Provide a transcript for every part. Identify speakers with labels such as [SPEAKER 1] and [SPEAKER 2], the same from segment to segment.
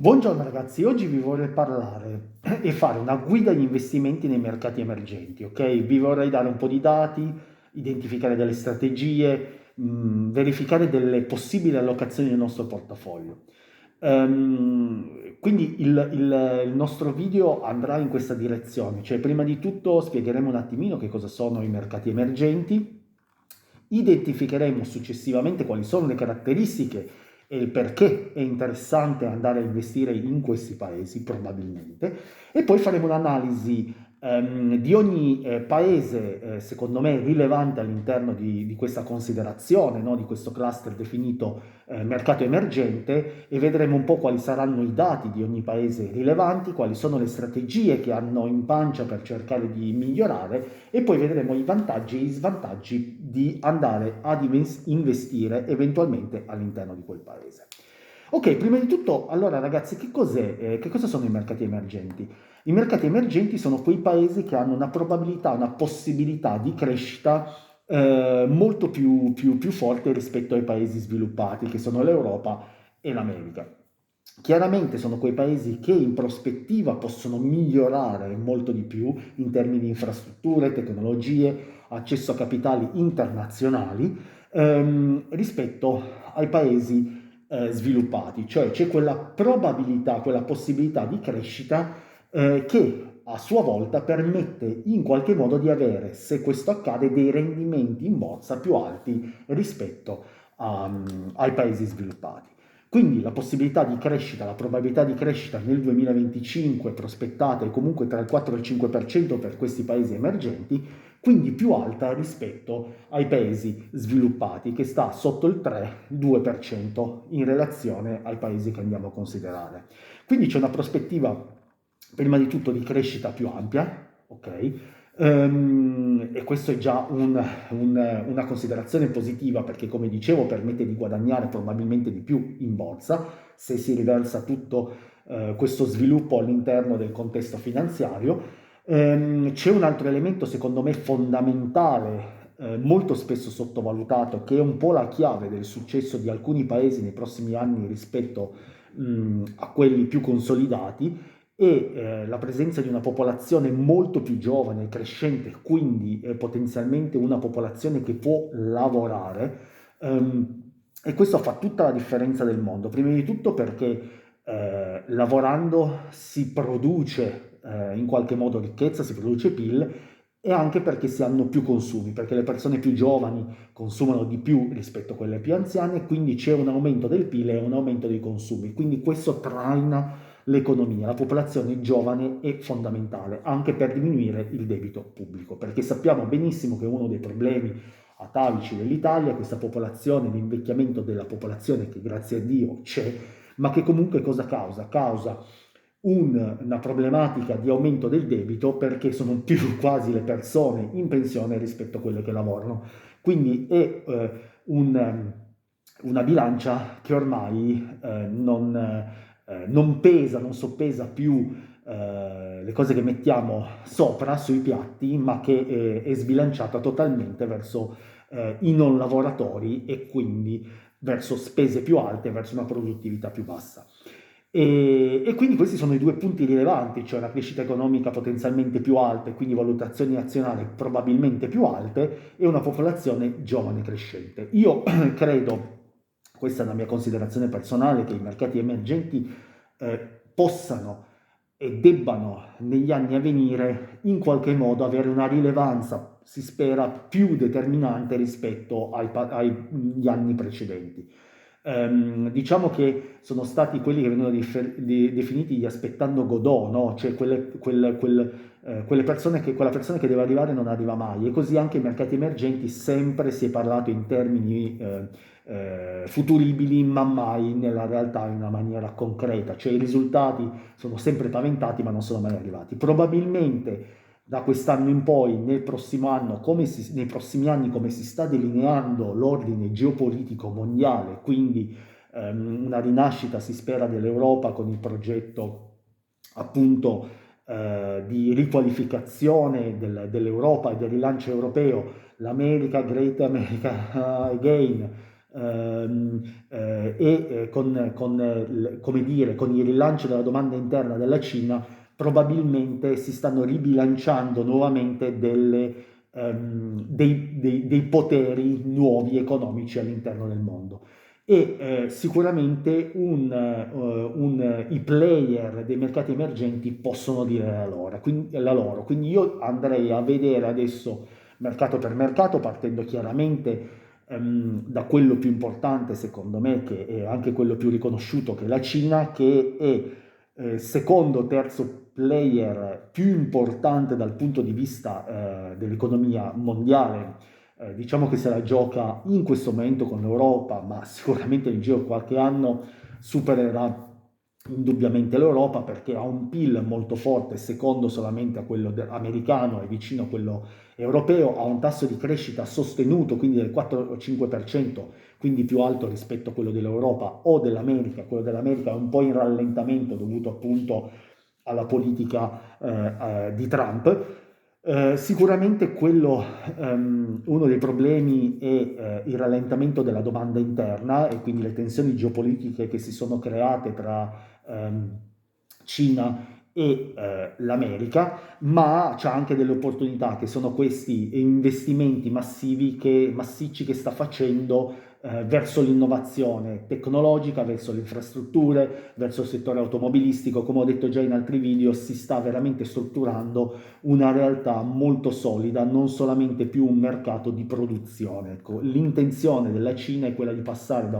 [SPEAKER 1] Buongiorno ragazzi, oggi vi vorrei parlare e fare una guida agli investimenti nei mercati emergenti, ok? Vi vorrei dare un po' di dati, identificare delle strategie, verificare delle possibili allocazioni nel nostro portafoglio. Quindi il nostro video andrà in questa direzione, cioè prima di tutto spiegheremo un attimino che cosa sono i mercati emergenti, identificheremo successivamente quali sono le caratteristiche e il perché è interessante andare a investire in questi paesi, probabilmente, e poi faremo un'analisi di ogni paese, secondo me, rilevante all'interno di questa considerazione, no? Di questo cluster definito mercato emergente, e vedremo un po' quali saranno i dati di ogni paese rilevanti, quali sono le strategie che hanno in pancia per cercare di migliorare, e poi vedremo i vantaggi e gli svantaggi di andare ad investire eventualmente all'interno di quel paese. Ok, prima di tutto, allora ragazzi, che cosa sono i mercati emergenti? I mercati emergenti sono quei paesi che hanno una probabilità, una possibilità di crescita molto più forte rispetto ai paesi sviluppati, che sono l'Europa e l'America. Chiaramente sono quei paesi che in prospettiva possono migliorare molto di più in termini di infrastrutture, tecnologie, accesso a capitali internazionali rispetto ai paesi sviluppati, cioè c'è quella probabilità, quella possibilità di crescita che a sua volta permette in qualche modo di avere, se questo accade, dei rendimenti in borsa più alti rispetto ai paesi sviluppati. Quindi la possibilità di crescita, la probabilità di crescita nel 2025 prospettata è comunque tra il 4 e il 5% per questi paesi emergenti, quindi più alta rispetto ai paesi sviluppati, che sta sotto il 3-2% in relazione ai paesi che andiamo a considerare. Quindi c'è una prospettiva prima di tutto di crescita più ampia, ok? E questo è già una considerazione positiva, perché come dicevo permette di guadagnare probabilmente di più in borsa se si riversa tutto questo sviluppo all'interno del contesto finanziario. C'è un altro elemento secondo me fondamentale, molto spesso sottovalutato, che è un po' la chiave del successo di alcuni paesi nei prossimi anni rispetto a quelli più consolidati, e la presenza di una popolazione molto più giovane e crescente, quindi potenzialmente una popolazione che può lavorare, e questo fa tutta la differenza del mondo. Prima di tutto perché lavorando si produce in qualche modo ricchezza, si produce PIL, e anche perché si hanno più consumi, perché le persone più giovani consumano di più rispetto a quelle più anziane, quindi c'è un aumento del PIL e un aumento dei consumi, quindi questo traina l'economia. La popolazione giovane è fondamentale anche per diminuire il debito pubblico, perché sappiamo benissimo che uno dei problemi atavici dell'Italia è questa popolazione, l'invecchiamento della popolazione, che grazie a Dio c'è, ma che comunque cosa causa? Causa una problematica di aumento del debito, perché sono più quasi le persone in pensione rispetto a quelle che lavorano. Quindi è una bilancia che ormai non pesa, non soppesa più le cose che mettiamo sopra sui piatti, ma che è sbilanciata totalmente verso i non lavoratori, e quindi verso spese più alte, verso una produttività più bassa. E quindi questi sono i due punti rilevanti, cioè la crescita economica potenzialmente più alta e quindi valutazioni azionarie probabilmente più alte, e una popolazione giovane crescente. Io credo, questa è una mia considerazione personale, che i mercati emergenti possano e debbano negli anni a venire in qualche modo avere una rilevanza, si spera, più determinante rispetto agli anni precedenti. Diciamo che sono stati quelli che vengono definiti gli aspettando Godot, no? Cioè quella persona che deve arrivare non arriva mai, e così anche i mercati emergenti sempre si è parlato in termini futuribili, ma mai nella realtà in una maniera concreta, cioè i risultati sono sempre paventati ma non sono mai arrivati. Probabilmente da quest'anno in poi, nel prossimo anno, nei prossimi anni, come si sta delineando l'ordine geopolitico mondiale, quindi una rinascita si spera dell'Europa con il progetto appunto di riqualificazione dell'Europa e del rilancio europeo, l'America, Great America Again, come dire, con il rilancio della domanda interna della Cina, probabilmente si stanno ribilanciando nuovamente dei poteri nuovi economici all'interno del mondo. Sicuramente i player dei mercati emergenti possono dire la loro. Quindi io andrei a vedere adesso mercato per mercato, partendo chiaramente da quello più importante, secondo me, che è anche quello più riconosciuto, che è la Cina, che è secondo o terzo player più importante dal punto di vista dell'economia mondiale. Diciamo che se la gioca in questo momento con l'Europa, ma sicuramente nel giro di qualche anno supererà indubbiamente l'Europa, perché ha un PIL molto forte, secondo solamente a quello americano e vicino a quello europeo, ha un tasso di crescita sostenuto, quindi del 4-5%, quindi più alto rispetto a quello dell'Europa o dell'America. Quello dell'America è un po' in rallentamento dovuto appunto alla politica di Trump. Sicuramente uno dei problemi è il rallentamento della domanda interna e quindi le tensioni geopolitiche che si sono create tra Cina e l'America, ma c'è anche delle opportunità che sono questi investimenti massicci che sta facendo verso l'innovazione tecnologica, verso le infrastrutture, verso il settore automobilistico. Come ho detto già in altri video, si sta veramente strutturando una realtà molto solida, non solamente più un mercato di produzione. Ecco, l'intenzione della Cina è quella di passare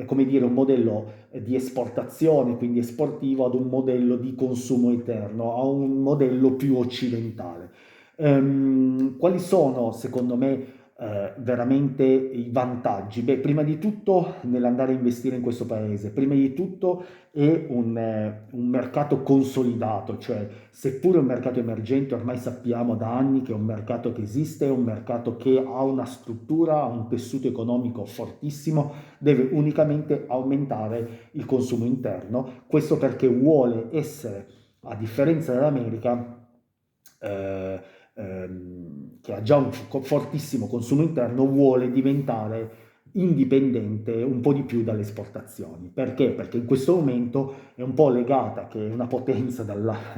[SPEAKER 1] come dire, un modello di esportazione, quindi esportivo, ad un modello di consumo interno, a un modello più occidentale. Quali sono, secondo me, veramente i vantaggi? Beh, prima di tutto nell'andare a investire in questo paese, prima di tutto è un mercato consolidato, cioè seppure un mercato emergente, ormai sappiamo da anni che è un mercato che esiste, è un mercato che ha una struttura, ha un tessuto economico fortissimo, deve unicamente aumentare il consumo interno. Questo perché vuole essere, a differenza dell'America, che ha già un fortissimo consumo interno, vuole diventare indipendente un po' di più dalle esportazioni. Perché? Perché in questo momento è un po' legata, che è una potenza,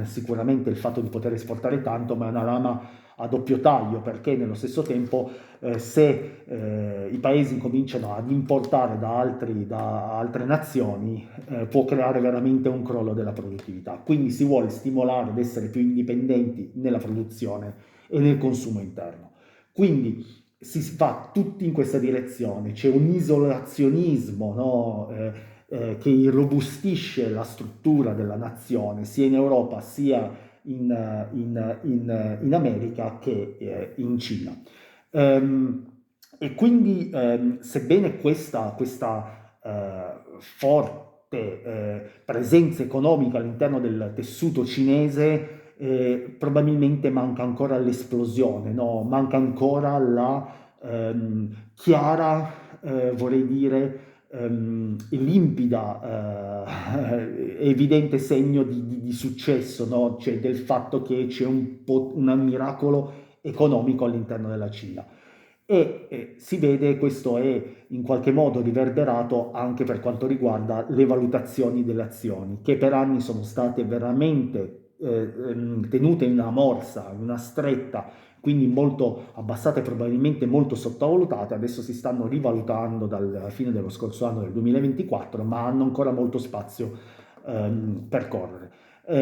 [SPEAKER 1] sicuramente il fatto di poter esportare tanto, ma è una lama a doppio taglio, perché nello stesso tempo se i paesi cominciano ad importare da altre nazioni, può creare veramente un crollo della produttività. Quindi si vuole stimolare ad essere più indipendenti nella produzione e nel consumo interno. Quindi si va tutti in questa direzione, c'è un isolazionismo, no? Che irrobustisce la struttura della nazione, sia in Europa sia in America che in Cina. E quindi, sebbene questa forte presenza economica all'interno del tessuto cinese, probabilmente manca ancora l'esplosione, no? Manca ancora la chiara, vorrei dire, limpida, evidente segno di successo, no? Cioè del fatto che c'è un miracolo economico all'interno della Cina. Si vede, questo è in qualche modo riverberato anche per quanto riguarda le valutazioni delle azioni, che per anni sono state veramente tenute in una morsa, in una stretta, quindi molto abbassate, probabilmente molto sottovalutate. Adesso si stanno rivalutando dalla fine dello scorso anno, del 2024, ma hanno ancora molto spazio per correre.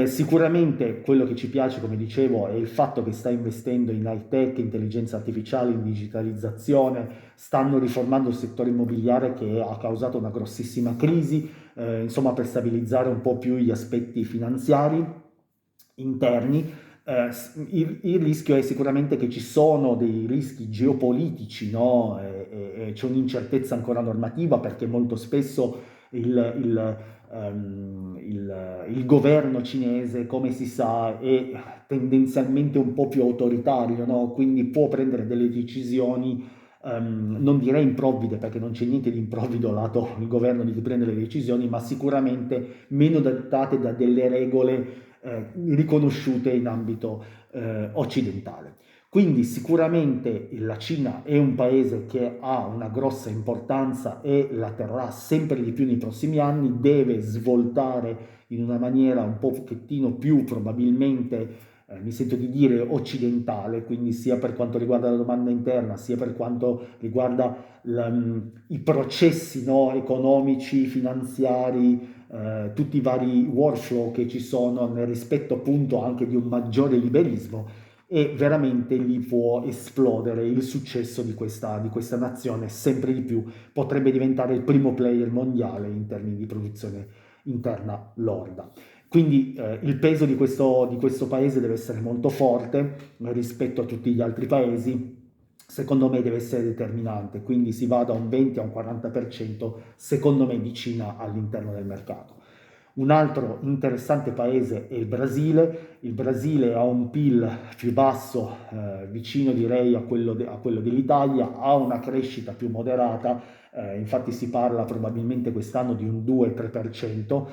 [SPEAKER 1] Sicuramente quello che ci piace, come dicevo, è il fatto che sta investendo in high tech, intelligenza artificiale, in digitalizzazione, stanno riformando il settore immobiliare che ha causato una grossissima crisi, insomma, per stabilizzare un po' più gli aspetti finanziari interni. Il rischio è sicuramente che ci sono dei rischi geopolitici, no? C'è un'incertezza ancora normativa, perché molto spesso il governo cinese, come si sa, è tendenzialmente un po' più autoritario, no? Quindi può prendere delle decisioni, non direi improvvide, perché non c'è niente di improvvido lato il governo di prendere le decisioni, ma sicuramente meno dattate da delle regole riconosciute in ambito occidentale. Quindi sicuramente la Cina è un paese che ha una grossa importanza e la terrà sempre di più nei prossimi anni, deve svoltare in una maniera un pochettino più probabilmente, mi sento di dire, occidentale, quindi sia per quanto riguarda la domanda interna, sia per quanto riguarda i processi, no, economici, finanziari, tutti i vari workflow che ci sono nel rispetto appunto anche di un maggiore liberismo, e veramente lì può esplodere il successo di questa nazione sempre di più, potrebbe diventare il primo player mondiale in termini di produzione interna lorda. Quindi il peso di questo paese deve essere molto forte rispetto a tutti gli altri paesi, secondo me deve essere determinante, quindi si va da un 20 a un 40% secondo me di Cina all'interno del mercato. Un altro interessante paese è il Brasile ha un PIL più basso, vicino direi a quello dell'Italia, ha una crescita più moderata, infatti si parla probabilmente quest'anno di un 2-3%.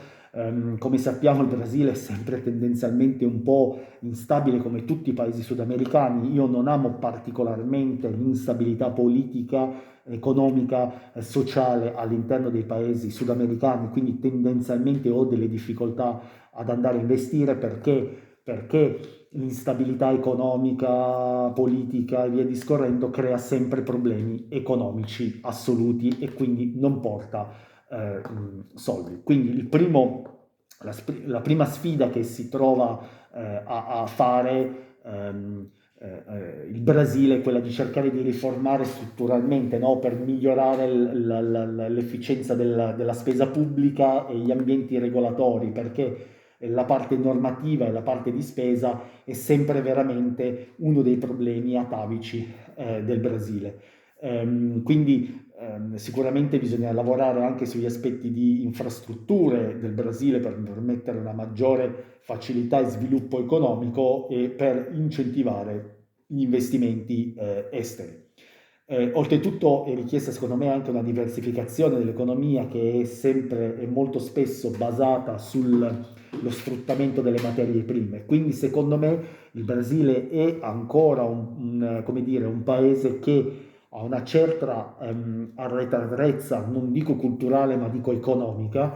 [SPEAKER 1] Come sappiamo il Brasile è sempre tendenzialmente un po' instabile come tutti i paesi sudamericani, io non amo particolarmente l'instabilità politica, economica, sociale all'interno dei paesi sudamericani, quindi tendenzialmente ho delle difficoltà ad andare a investire perché l'instabilità economica, politica e via discorrendo crea sempre problemi economici assoluti e quindi non porta soldi. Quindi la prima sfida che si trova a fare il Brasile è quella di cercare di riformare strutturalmente, no? Per migliorare l'efficienza della spesa pubblica e gli ambienti regolatori, perché la parte normativa e la parte di spesa è sempre veramente uno dei problemi atavici del Brasile. Quindi sicuramente bisogna lavorare anche sugli aspetti di infrastrutture del Brasile per permettere una maggiore facilità e sviluppo economico e per incentivare gli investimenti esteri. Oltretutto è richiesta secondo me anche una diversificazione dell'economia che è sempre e molto spesso basata sullo sfruttamento delle materie prime. Quindi secondo me il Brasile è ancora come dire, un paese che ha una certa arretratezza, non dico culturale ma dico economica,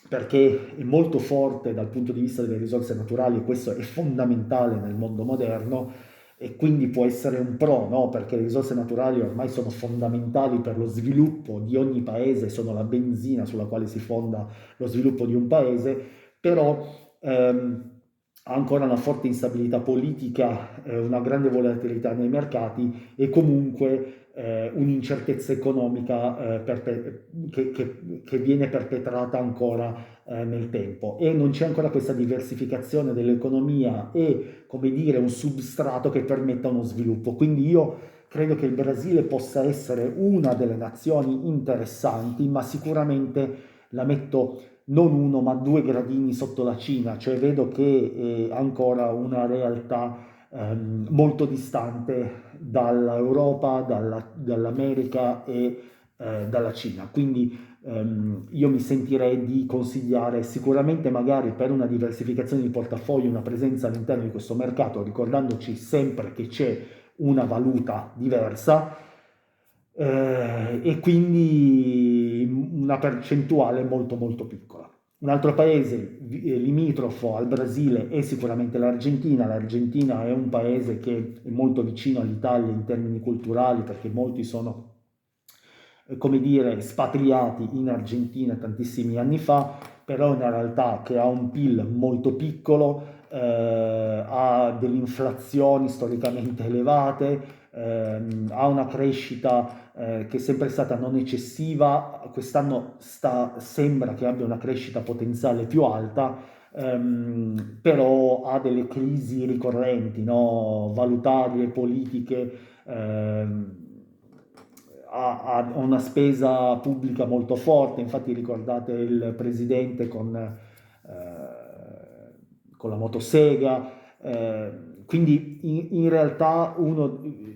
[SPEAKER 1] perché è molto forte dal punto di vista delle risorse naturali e questo è fondamentale nel mondo moderno e quindi può essere un pro, no? Perché le risorse naturali ormai sono fondamentali per lo sviluppo di ogni paese, sono la benzina sulla quale si fonda lo sviluppo di un paese, però ha ancora una forte instabilità politica, una grande volatilità nei mercati e comunque un'incertezza economica che viene perpetrata ancora nel tempo e non c'è ancora questa diversificazione dell'economia e come dire un substrato che permetta uno sviluppo. Quindi io credo che il Brasile possa essere una delle nazioni interessanti, ma sicuramente la metto non uno ma due gradini sotto la Cina, cioè vedo che è ancora una realtà molto distante dall'Europa, dall'America e dalla Cina. Quindi io mi sentirei di consigliare sicuramente magari per una diversificazione di portafoglio una presenza all'interno di questo mercato, ricordandoci sempre che c'è una valuta diversa e quindi una percentuale molto molto piccola. Un altro paese limitrofo al Brasile è sicuramente l'Argentina. L'Argentina è un paese che è molto vicino all'Italia in termini culturali perché molti sono, come dire, spatriati in Argentina tantissimi anni fa, però è una realtà che ha un PIL molto piccolo, ha delle inflazioni storicamente elevate, ha una crescita che è sempre stata non eccessiva, quest'anno sembra che abbia una crescita potenziale più alta, però ha delle crisi ricorrenti, no? Valutarie, politiche, ha una spesa pubblica molto forte, infatti ricordate il presidente con la motosega, quindi in realtà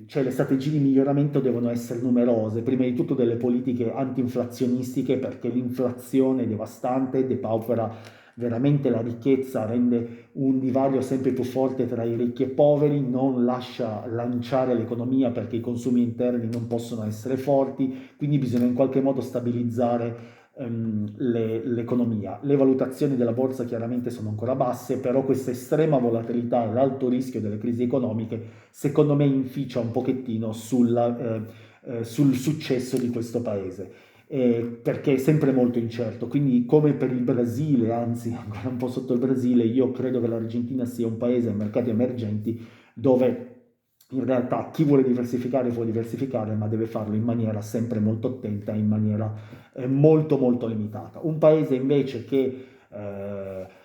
[SPEAKER 1] cioè le strategie di miglioramento devono essere numerose, prima di tutto delle politiche anti-inflazionistiche perché l'inflazione è devastante, depaupera veramente la ricchezza rende un divario sempre più forte tra i ricchi e i poveri, non lascia lanciare l'economia perché i consumi interni non possono essere forti, quindi bisogna in qualche modo stabilizzare l'economia. Le valutazioni della borsa chiaramente sono ancora basse, però questa estrema volatilità e l'alto rischio delle crisi economiche secondo me inficia un pochettino sul successo di questo paese. Perché è sempre molto incerto, quindi come per il Brasile, anzi ancora un po' sotto il Brasile, io credo che l'Argentina sia un paese a mercati emergenti dove in realtà chi vuole diversificare può diversificare, ma deve farlo in maniera sempre molto attenta, in maniera molto molto limitata. Un paese invece che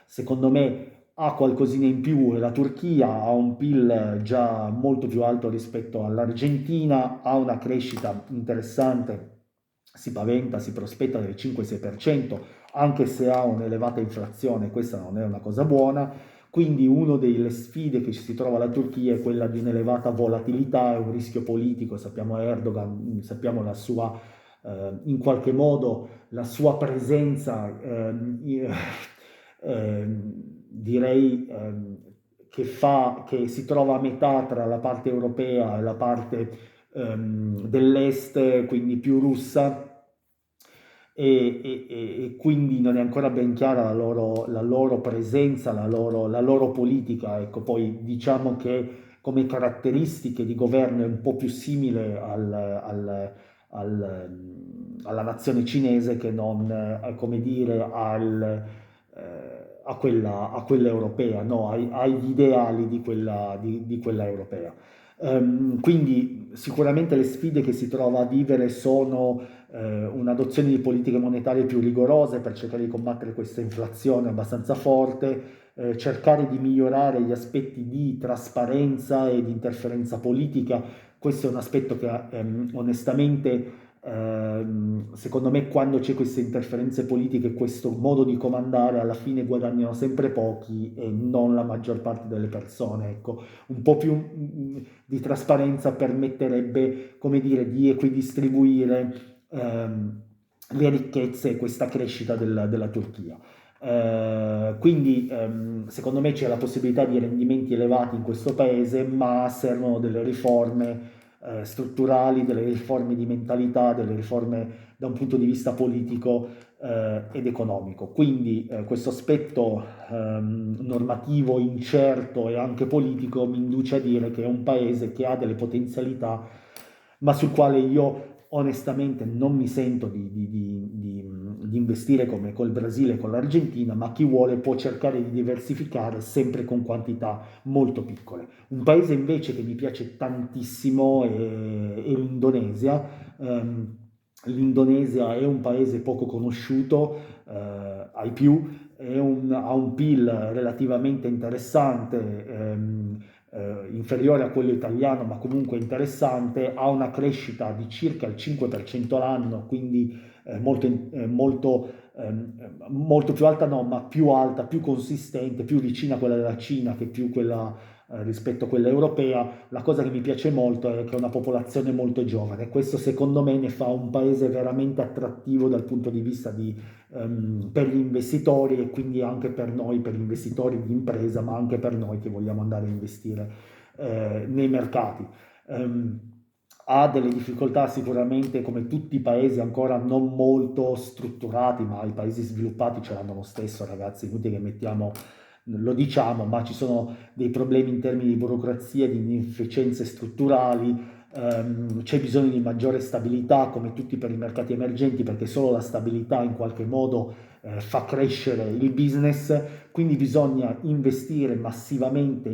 [SPEAKER 1] secondo me ha qualcosina in più è la Turchia, ha un PIL già molto più alto rispetto all'Argentina, ha una crescita interessante, si paventa, si prospetta del 5-6%, anche se ha un'elevata inflazione, questa non è una cosa buona. Quindi una delle sfide che si trova la Turchia è quella di un'elevata volatilità e un rischio politico. Sappiamo Erdogan, sappiamo la sua, in qualche modo, la sua presenza, direi, che si trova a metà tra la parte europea e la parte dell'est, quindi più russa, e quindi non è ancora ben chiara la loro presenza, la loro politica. Ecco, poi diciamo che come caratteristiche di governo è un po' più simile alla nazione cinese che non, come dire, a quella europea, no? Agli ideali di quella europea. Quindi sicuramente le sfide che si trova a vivere sono un'adozione di politiche monetarie più rigorose per cercare di combattere questa inflazione abbastanza forte, cercare di migliorare gli aspetti di trasparenza e di interferenza politica. Questo è un aspetto che onestamente secondo me quando c'è queste interferenze politiche, questo modo di comandare, alla fine guadagnano sempre pochi e non la maggior parte delle persone. Ecco, un po' più di trasparenza permetterebbe, come dire, di equidistribuire le ricchezze e questa crescita della Turchia. Quindi secondo me c'è la possibilità di rendimenti elevati in questo paese, ma servono delle riforme strutturali, delle riforme di mentalità, delle riforme da un punto di vista politico ed economico. Quindi questo aspetto normativo incerto e anche politico mi induce a dire che è un paese che ha delle potenzialità, ma sul quale io onestamente non mi sento di investire come col Brasile e con l'Argentina, ma chi vuole può cercare di diversificare sempre con quantità molto piccole. Un paese invece che mi piace tantissimo è l'Indonesia. L'Indonesia è un paese poco conosciuto, ai più, ha un PIL relativamente interessante, inferiore a quello italiano, ma comunque interessante, ha una crescita di circa il 5% l'anno, quindi molto più alta, no, ma più alta, più consistente, più vicina a quella della Cina che più quella rispetto a quella europea. La cosa che mi piace molto è che è una popolazione molto giovane. Questo secondo me ne fa un paese veramente attrattivo dal punto di vista per gli investitori e quindi anche per noi, per gli investitori di impresa, ma anche per noi che vogliamo andare a investire nei mercati. Ha delle difficoltà sicuramente come tutti i paesi ancora non molto strutturati, ma i paesi sviluppati ce l'hanno lo stesso, ragazzi, inutile che mettiamo, lo diciamo, ma ci sono dei problemi in termini di burocrazia, di inefficienze strutturali. C'è bisogno di maggiore stabilità come tutti per i mercati emergenti perché solo la stabilità in qualche modo fa crescere il business, quindi bisogna investire massivamente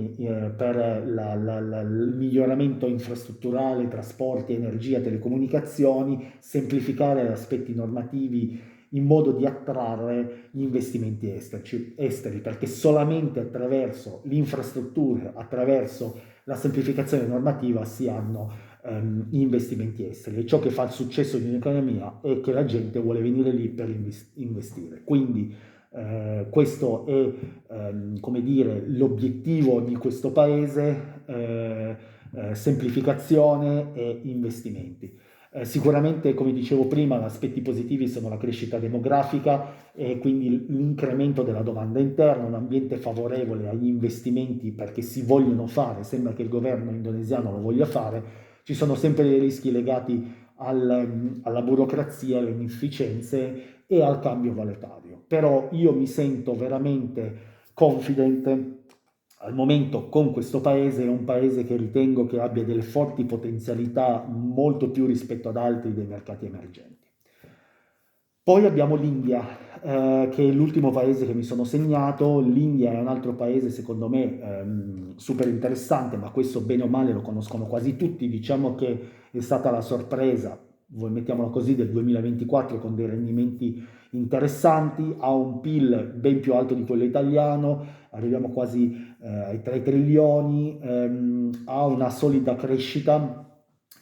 [SPEAKER 1] per il miglioramento infrastrutturale, trasporti, energia, telecomunicazioni, semplificare gli aspetti normativi in modo di attrarre gli investimenti esteri, perché solamente attraverso l'infrastruttura, attraverso la semplificazione normativa si hanno investimenti esteri. E ciò che fa il successo di un'economia è che la gente vuole venire lì per investire. Quindi questo è come dire, l'obiettivo di questo paese, semplificazione e investimenti. Sicuramente, come dicevo prima, gli aspetti positivi sono la crescita demografica e quindi l'incremento della domanda interna, un ambiente favorevole agli investimenti perché si vogliono fare, sembra che il governo indonesiano lo voglia fare, ci sono sempre dei rischi legati alla burocrazia, alle inefficienze e al cambio valutario. Però io mi sento veramente confident al momento con questo paese, è un paese che ritengo che abbia delle forti potenzialità molto più rispetto ad altri dei mercati emergenti. Poi abbiamo l'India, che è l'ultimo paese che mi sono segnato. L'India è un altro paese, secondo me, super interessante, ma questo bene o male lo conoscono quasi tutti. Diciamo che è stata la sorpresa, voi mettiamola così, del 2024 con dei rendimenti interessanti, ha un PIL ben più alto di quello italiano, arriviamo quasi ai 3 trilioni, ha una solida crescita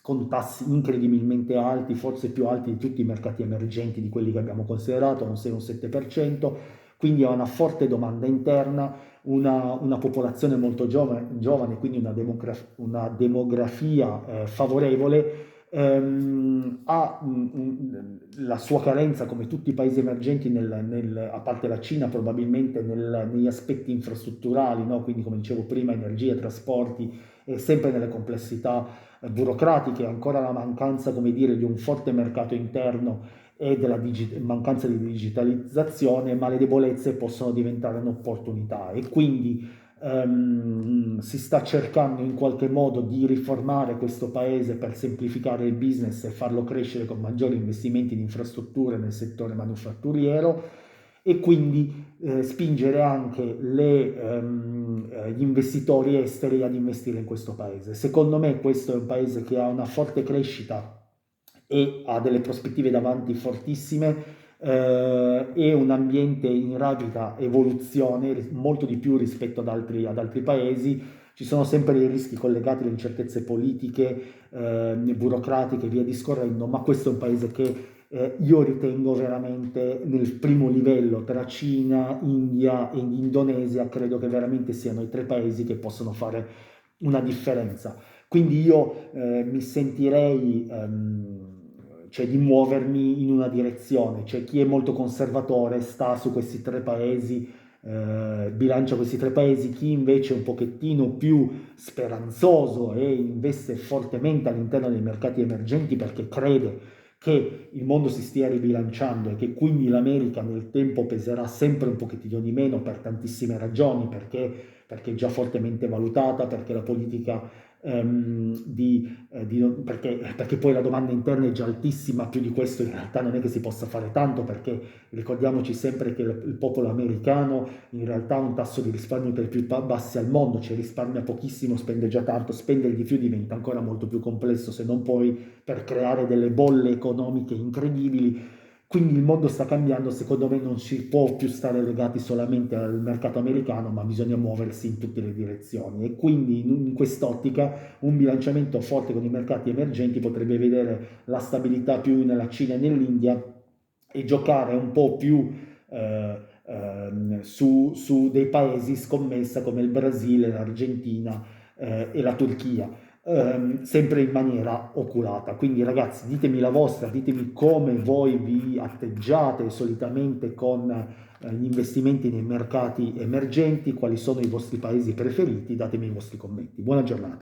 [SPEAKER 1] con tassi incredibilmente alti, forse più alti di tutti i mercati emergenti di quelli che abbiamo considerato, un 6-7%, quindi ha una forte domanda interna, una popolazione molto giovane, quindi una demografia favorevole, la sua carenza, come tutti i paesi emergenti, a parte la Cina, probabilmente negli aspetti infrastrutturali, no? Quindi come dicevo prima, energia, trasporti, e sempre nelle complessità burocratiche, ancora la mancanza, come dire, di un forte mercato interno e della mancanza di digitalizzazione, ma le debolezze possono diventare un'opportunità e quindi si sta cercando in qualche modo di riformare questo paese per semplificare il business e farlo crescere con maggiori investimenti in infrastrutture nel settore manufatturiero e quindi spingere anche gli investitori esteri ad investire in questo paese. Secondo me questo è un paese che ha una forte crescita e ha delle prospettive davanti fortissime e un ambiente in rapida evoluzione, molto di più rispetto ad altri paesi. Ci sono sempre dei rischi collegati alle incertezze politiche, burocratiche e via discorrendo, ma questo è un paese che io ritengo veramente nel primo livello tra Cina, India e Indonesia, credo che veramente siano i tre paesi che possono fare una differenza. Quindi io mi sentirei cioè di muovermi in una direzione, cioè chi è molto conservatore sta su questi tre paesi, bilancia questi tre paesi, chi invece è un pochettino più speranzoso e investe fortemente all'interno dei mercati emergenti perché crede che il mondo si stia ribilanciando e che quindi l'America nel tempo peserà sempre un pochettino di meno per tantissime ragioni, perché è già fortemente valutata, perché la politica perché poi la domanda interna è già altissima, più di questo in realtà non è che si possa fare tanto, perché ricordiamoci sempre che il popolo americano in realtà ha un tasso di risparmio tra i più bassi al mondo, cioè risparmia pochissimo, spende già tanto, spendere di più diventa ancora molto più complesso, se non poi per creare delle bolle economiche incredibili. Quindi il mondo sta cambiando, secondo me non si può più stare legati solamente al mercato americano, ma bisogna muoversi in tutte le direzioni e quindi in quest'ottica un bilanciamento forte con i mercati emergenti potrebbe vedere la stabilità più nella Cina e nell'India e giocare un po' più su dei paesi scommessa come il Brasile, l'Argentina e la Turchia, sempre in maniera oculata. Quindi ragazzi, ditemi la vostra, ditemi come voi vi atteggiate solitamente con gli investimenti nei mercati emergenti, quali sono i vostri paesi preferiti, datemi i vostri commenti. Buona giornata.